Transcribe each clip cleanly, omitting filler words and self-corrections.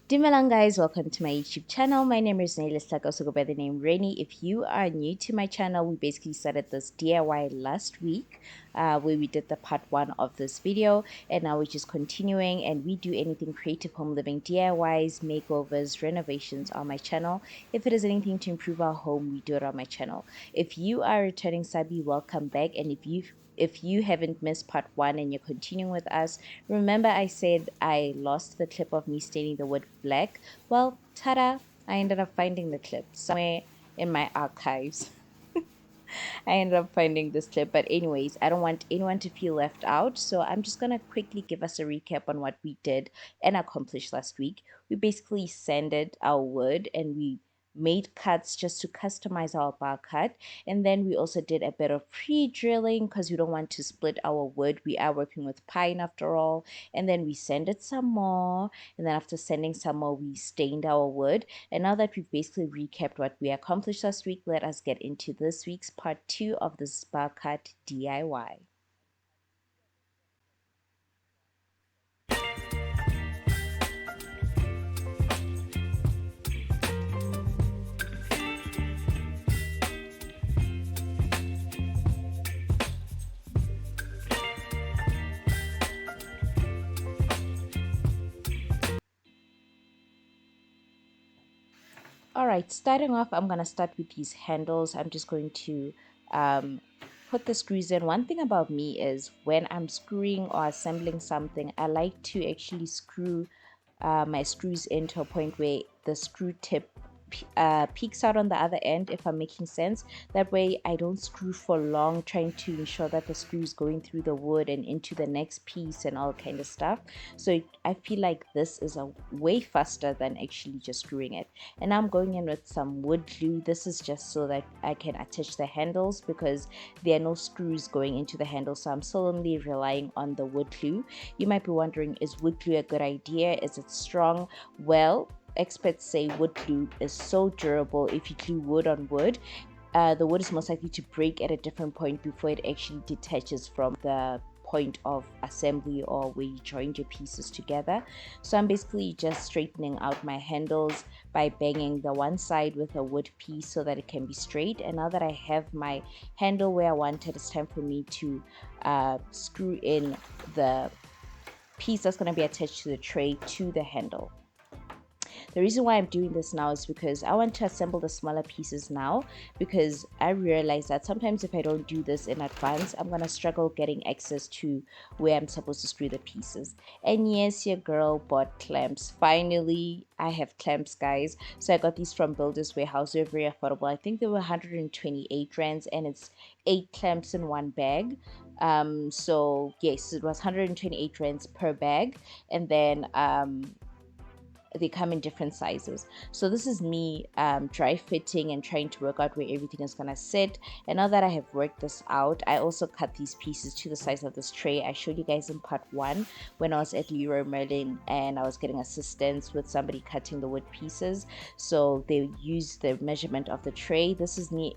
Dumelang guys, welcome to my YouTube channel. My name is RENEILWE SEHLAKE, also go by the name Reni. If you are new to my channel, we basically started this DIY last week where we did the part 1 of this video, and now we're just continuing, and we do anything creative home living DIYs, makeovers, renovations on my channel. If it is anything to improve our home, we do it on my channel. If you are a returning subby, welcome back, and if you haven't missed part 1 and you're continuing with us, remember I said I lost the clip of me staining the wood black? Well, ta-da! I ended up finding the clip somewhere in my archives. I ended up finding this clip, but anyways, I don't want anyone to feel left out, so I'm just gonna quickly give us a recap on what we did and accomplished last week. We basically sanded our wood and we made cuts just to customize our bar cut, and then we also did a bit of pre-drilling because we don't want to split our wood. We are working with pine after all, and then we sanded some more, and then after sanding some more we stained our wood. And now that we've basically recapped what we accomplished last week, let us get into this week's part 2 of this Barcart DIY. Alright, starting off, I'm going to start with these handles. I'm just going to put the screws in. One thing about me is when I'm screwing or assembling something, I like to actually screw my screws into a point where the screw tip peeks out on the other end, if I'm making sense. That way I don't screw for long trying to ensure that the screw is going through the wood and into the next piece and all kind of stuff. So I feel like this is a way faster than actually just screwing it. And I'm going in with some wood glue. This is just so that I can attach the handles because there are no screws going into the handles, so I'm solely relying on the wood glue. You might be wondering, is wood glue a good idea? Is it strong? Well, experts say wood glue is so durable. If you glue wood on wood, the wood is most likely to break at a different point before it actually detaches from the point of assembly or where you join your pieces together. So I'm basically just straightening out my handles by banging the one side with a wood piece so that it can be straight. And now that I have my handle where I want it, it's time for me to screw in the piece that's going to be attached to the tray to the handle. The reason why I'm doing this now is because I want to assemble the smaller pieces now, because I realize that sometimes if I don't do this in advance, I'm going to struggle getting access to where I'm supposed to screw the pieces. And yes, your girl bought clamps. Finally, I have clamps, guys. So I got these from Builders Warehouse. They're very affordable. I think they were 128 rands and it's 8 clamps in one bag. So yes, it was 128 rands per bag, and then they come in different sizes. So this is me dry fitting and trying to work out where everything is gonna sit. And now that I have worked this out, I also cut these pieces to the size of this tray. I showed you guys in part 1 when I was at Leroy Merlin and I was getting assistance with somebody cutting the wood pieces. So they used the measurement of the tray. This is me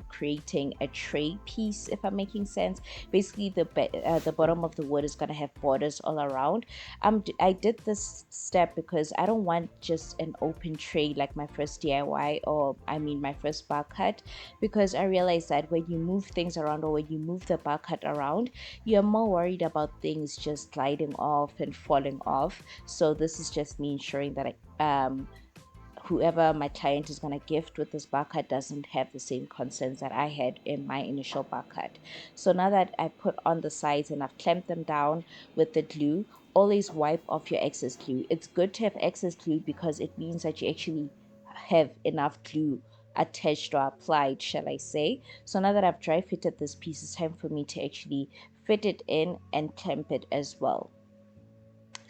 creating a tray piece, if I'm making sense. Basically the bottom of the wood is going to have borders all around. I did this step because I don't want just an open tray like my first DIY, or I mean my first bar cut, because I realized that when you move things around or when you move the bar cut around, you're more worried about things just gliding off and falling off. So this is just me ensuring that whoever my client is going to gift with this bar cut doesn't have the same concerns that I had in my initial bar cut. So now that I put on the sides and I've clamped them down with the glue, always wipe off your excess glue. It's good to have excess glue because it means that you actually have enough glue attached or applied, shall I say. So now that I've dry fitted this piece, it's time for me to actually fit it in and clamp it as well.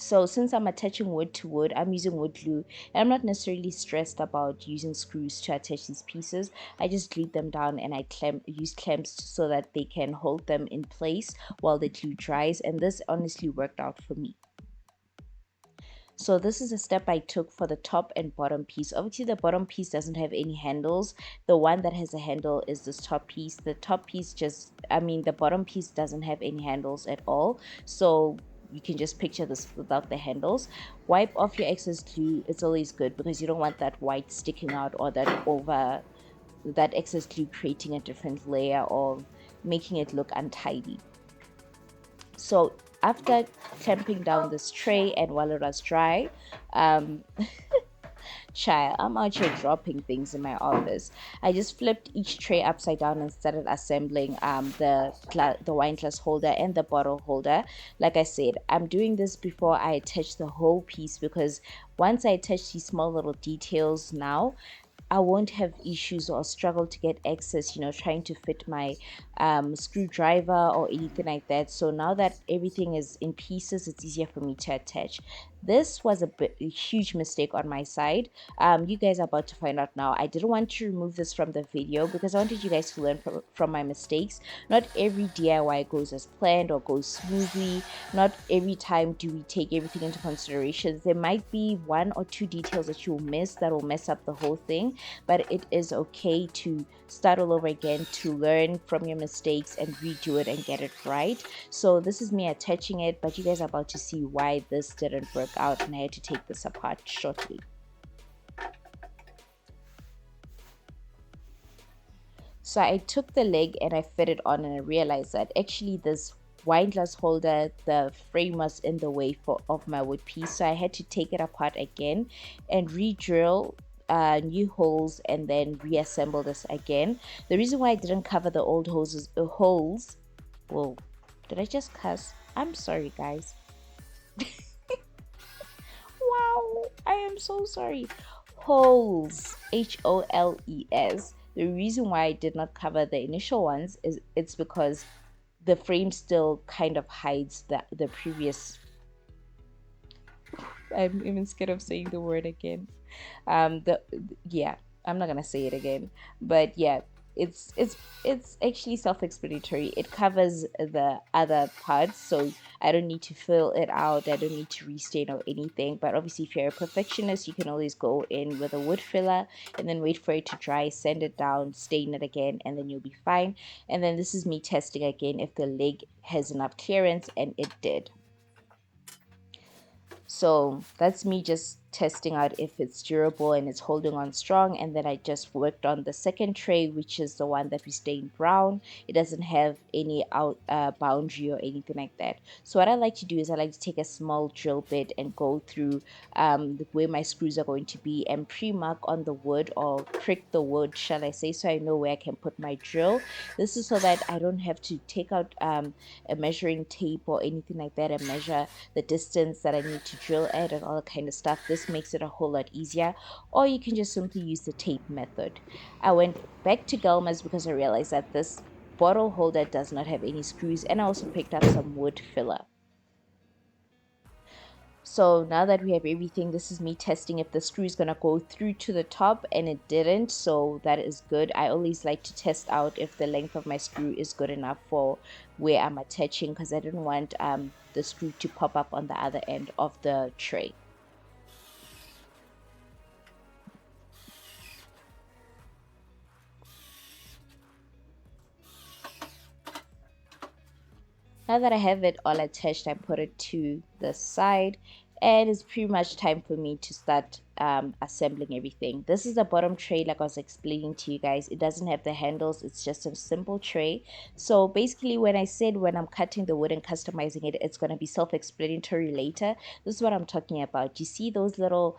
So since I'm attaching wood to wood, I'm using wood glue, and I'm not necessarily stressed about using screws to attach these pieces. I just glue them down and I use clamps so that they can hold them in place while the glue dries, and this honestly worked out for me. So this is a step I took for the top and bottom piece. Obviously the bottom piece doesn't have any handles. The one that has a handle is this top piece. The top piece the bottom piece doesn't have any handles at all. So you can just picture this without the handles. Wipe off your excess glue. It's always good because you don't want that white sticking out, or that excess glue creating a different layer or making it look untidy. So after clamping down this tray and while it was dry, child, I'm out here dropping things in my office. I just flipped each tray upside down and started assembling the wine glass holder and the bottle holder. Like I said, I'm doing this before I attach the whole piece, because once I attach these small little details now, I won't have issues or struggle to get access, trying to fit my screwdriver or anything like that. So now that everything is in pieces, it's easier for me to attach. This was a huge mistake on my side. You guys are about to find out now. I didn't want to remove this from the video because I wanted you guys to learn from my mistakes. Not every DIY goes as planned or goes smoothly. Not every time do we take everything into consideration. There might be one or two details that you'll miss that will mess up the whole thing, but it is okay to start all over again, to learn from your mistakes and redo it and get it right. So this is me attaching it, but you guys are about to see why this didn't work out and I had to take this apart shortly. So I took the leg and I fit it on, and I realized that actually this wine glass holder, the frame was in the way of my wood piece. So I had to take it apart again and re-drill new holes and then reassemble this again. The reason why I didn't cover the old holes, whoa, did I just cuss? I'm sorry, guys. Wow, I am so sorry. Holes, Holes. The reason why I did not cover the initial ones is it's because the frame still kind of hides the previous. I'm even scared of saying the word again. Yeah, I'm not gonna say it again, but yeah, it's actually self-explanatory. It covers the other parts, so I don't need to fill it out. I don't need to restain or anything. But obviously, if you're a perfectionist, you can always go in with a wood filler and then wait for it to dry, sand it down, stain it again, and then you'll be fine. And then this is me testing again if the leg has enough clearance, and it did. So that's me just testing out if it's durable and it's holding on strong. And then I just worked on the second tray, which is the one that we stained brown. It doesn't have any boundary or anything like that. So what I like to do is I like to take a small drill bit and go through where my screws are going to be and pre-mark on the wood, or prick the wood, shall I say, so I know where I can put my drill. This is so that I don't have to take out a measuring tape or anything like that and measure the distance that I need to drill at and all that kind of stuff. This makes it a whole lot easier. Or you can just simply use the tape method. I went back to Gelma's because I realized that this bottle holder does not have any screws, and I also picked up some wood filler. So now that we have everything, this is me testing if the screw is going to go through to the top, and it didn't, so that is good. I always like to test out if the length of my screw is good enough for where I'm attaching, because I didn't want the screw to pop up on the other end of the tray. Now that I have it all attached, I put it to the side, and it's pretty much time for me to start assembling everything. This is the bottom tray, like I was explaining to you guys. It doesn't have the handles, it's just a simple tray. So basically, when I said when I'm cutting the wood and customizing it, it's going to be self-explanatory later, this is what I'm talking about. You see those little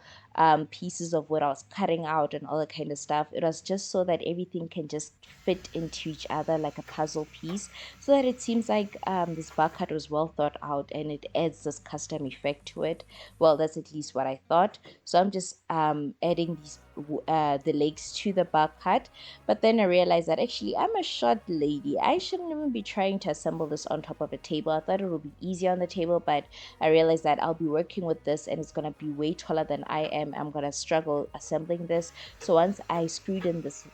pieces of wood I was cutting out and all that kind of stuff? It was just so that everything can just fit into each other like a puzzle piece, so that it seems like this Barcart was well thought out and it adds this custom effect to it. Well, that's at least what I thought. So I'm just adding these the legs to the Barcart, but then I realized that actually I'm a short lady. I shouldn't even be trying to assemble this on top of a table. I thought it would be easier on the table, but I realized that I'll be working with this and it's going to be way taller than I am. I'm going to struggle assembling this. So once I screwed in this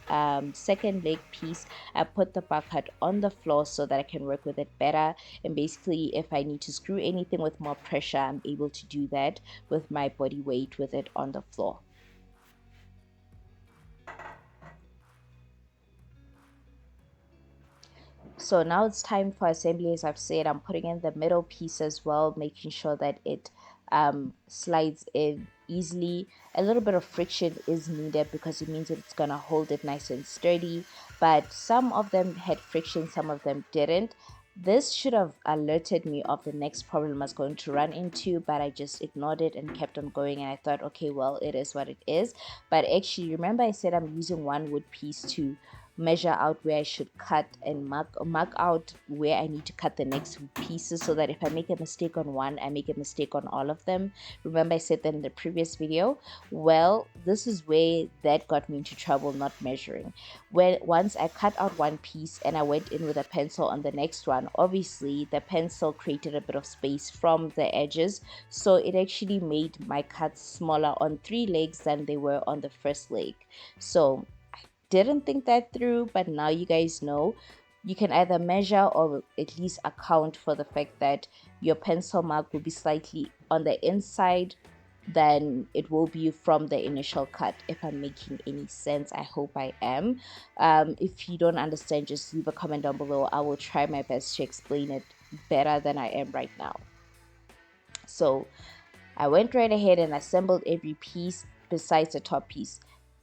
second leg piece, I put the Barcart on the floor so that I can work with it better. And basically, if I need to screw anything with more pressure, I'm able to do that with my body weight with it on the floor. So now it's time for assembly. As I've said, I'm putting in the middle piece as well, making sure that it slides in easily. A little bit of friction is needed because it means that it's gonna hold it nice and sturdy, but some of them had friction, some of them didn't. This should have alerted me of the next problem I was going to run into, but I just ignored it and kept on going, and I thought, okay, well, it is what it is. But actually, remember I said I'm using one wood piece to measure out where I should cut and mark out where I need to cut the next pieces, so that if I make a mistake on one, I make a mistake on all of them. Remember I said that in the previous video? Well, this is where that got me into trouble, not measuring. When once I cut out one piece and I went in with a pencil on the next one, obviously the pencil created a bit of space from the edges, so it actually made my cuts smaller on 3 legs than they were on the first leg. So didn't think that through, but now you guys know. You can either measure or at least account for the fact that your pencil mark will be slightly on the inside than it will be from the initial cut. If I'm making any sense, I hope I am. If you don't understand, just leave a comment down below. I will try my best to explain it better than I am right now. So I went right ahead and assembled every piece besides the top piece.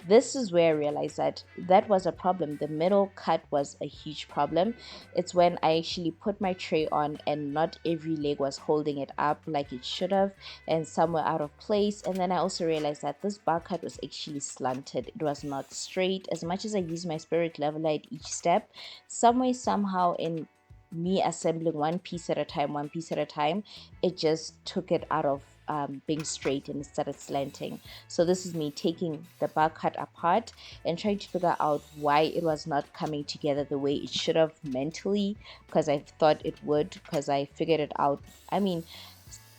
This is where I realized that that was a problem. The middle cut was a huge problem. It's when I actually put my tray on and not every leg was holding it up like it should have, and some were out of place. And then I also realized that this bar cut was actually slanted. It was not straight. As much as I used my spirit leveler at each step, some way, somehow, in me assembling one piece at a time, it just took it out of being straight and it started slanting. So this is me taking the bar cut apart and trying to figure out why it was not coming together the way it should have mentally, because I thought it would, because I figured it out. I mean,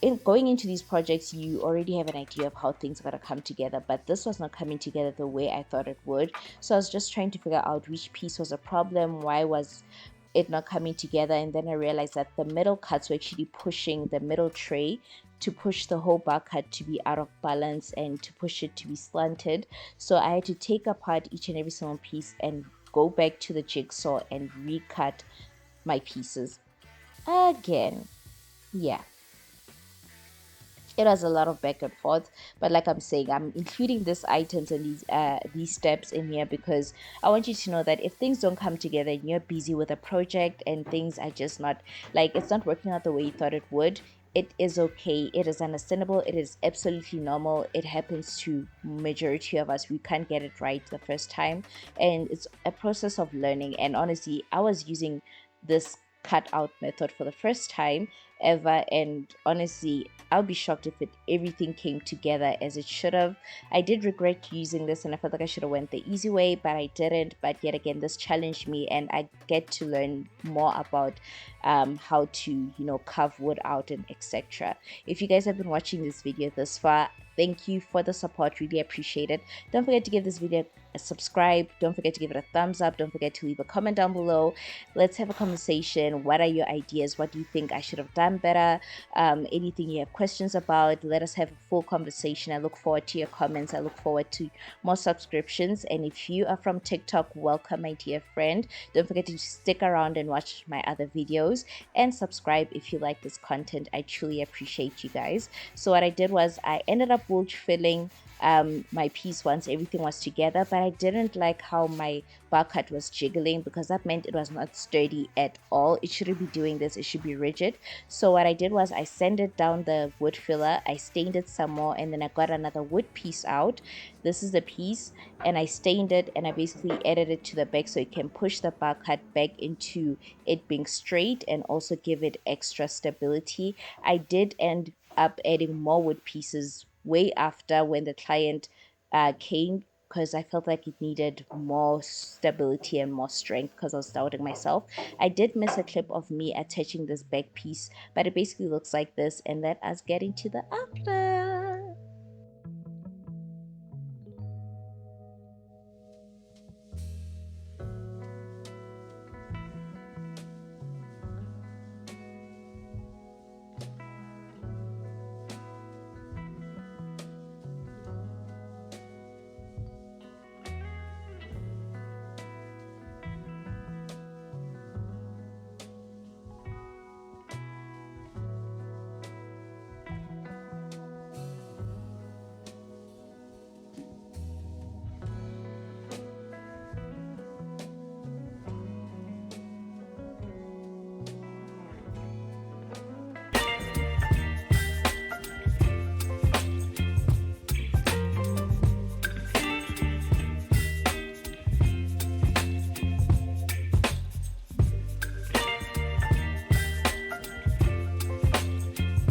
in going into these projects, you already have an idea of how things are going to come together, but this was not coming together the way I thought it would. So I was just trying to figure out which piece was a problem, why was it not coming together. And then I realized that the middle cuts were actually pushing the middle tray to push the whole bar cut to be out of balance and to push it to be slanted. So I had to take apart each and every single piece and go back to the jigsaw and recut my pieces again. Yeah, it was a lot of back and forth, but like I'm saying, I'm including these items and these steps in here because I want you to know that if things don't come together and you're busy with a project and things are just not, like, it's not working out the way you thought it would, it is okay. It is understandable. It is absolutely normal. It happens to majority of us. We can't get it right the first time, and it's a process of learning. And honestly, I was using this cut out method for the first time ever, and honestly, I'll be shocked if everything came together as it should have. I did regret using this and I felt like I should have went the easy way, but I didn't. But yet again, this challenged me and I get to learn more about how to, carve wood out and etc. If you guys have been watching this video this far, thank you for the support. Really appreciate it. Don't forget to give this video a subscribe. Don't forget to give it a thumbs up. Don't forget to leave a comment down below. Let's have a conversation. What are your ideas? What do you think I should have done better? Anything you have questions about, let us have a full conversation. I look forward to your comments. I look forward to more subscriptions. And if you are from TikTok, welcome, my dear friend. Don't forget to stick around and watch my other videos and subscribe if you like this content. I truly appreciate you guys. So what I did was I ended up wool filling my piece once everything was together, but I didn't like how my bar cut was jiggling because that meant it was not sturdy at all. It shouldn't be doing this. It should be rigid. So what I did was I sanded down the wood filler, I stained it some more, and then I got another wood piece out. This is the piece, and I stained it and I basically added it to the back so it can push the bar cut back into it being straight and also give it extra stability. I did end up adding more wood pieces way after when the client came, because I felt like it needed more stability and more strength because I was doubting myself. I did miss a clip of me attaching this back piece, but it basically looks like this, and let us get into the after.